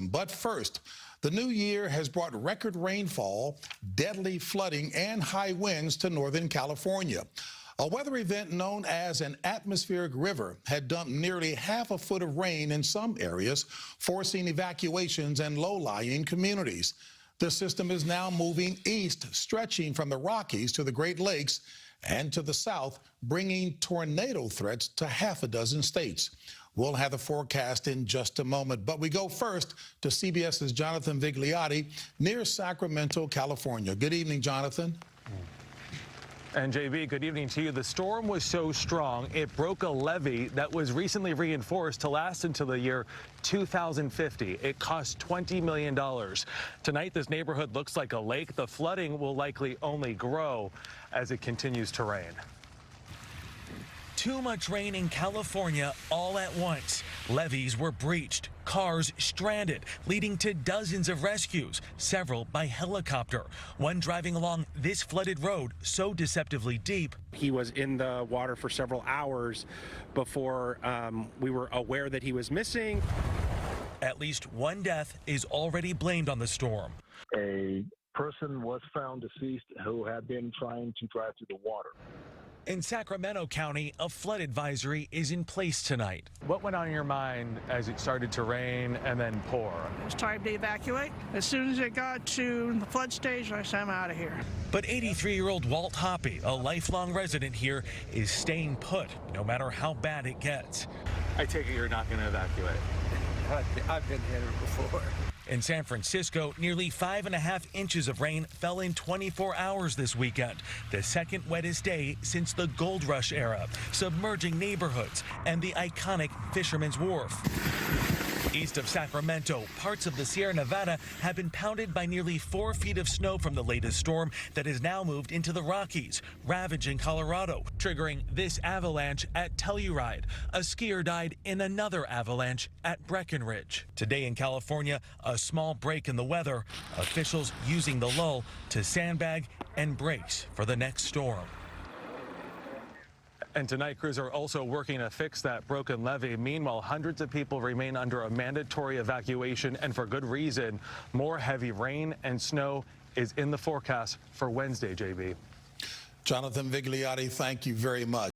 But first, the new year has brought record rainfall, deadly flooding, and high winds to Northern California. A weather event known as an atmospheric river had dumped nearly half a foot of rain in some areas, forcing evacuations in low-lying communities. The system is now moving east, stretching from the Rockies to the Great Lakes and to the south, bringing tornado threats to half a dozen states. We'll have the forecast in just a moment, but we go first to CBS's Jonathan Vigliotti near Sacramento, California. Good evening, Jonathan. And JB, good evening to you. The storm was so strong, it broke a levee that was recently reinforced to last until the year 2050. It cost $20 million. Tonight, this neighborhood looks like a lake. The flooding will likely only grow as it continues to rain. Too much rain in California all at once. Levees were breached, cars stranded, leading to dozens of rescues, several by helicopter. One driving along this flooded road so deceptively deep. He was in the water for several hours before we were aware that he was missing. At least one death is already blamed on the storm. A person was found deceased who had been trying to drive through the water. In Sacramento County, a flood advisory is in place tonight. What went on in your mind as it started to rain and then pour? It was time to evacuate. As soon as it got to the flood stage, I said, I'm out of here. But 83-year-old Walt Hoppy, a lifelong resident here, is staying put no matter how bad it gets. I take it you're not going to evacuate. I've been here before. In San Francisco, nearly 5.5 inches of rain fell in 24 hours this weekend, the second wettest day since the gold rush era, submerging neighborhoods and the iconic Fisherman's Wharf. East of Sacramento, parts of the Sierra Nevada have been pounded by nearly 4 feet of snow from the latest storm that has now moved into the Rockies, ravaging Colorado, triggering this avalanche at Telluride. A skier died in another avalanche at Breckenridge. Today in California, a small break in the weather, officials using the lull to sandbag and brace for the next storm. And tonight, crews are also working to fix that broken levee. Meanwhile, hundreds of people remain under a mandatory evacuation, and for good reason. More heavy rain and snow is in the forecast for Wednesday, JB. Jonathan Vigliotti, thank you very much.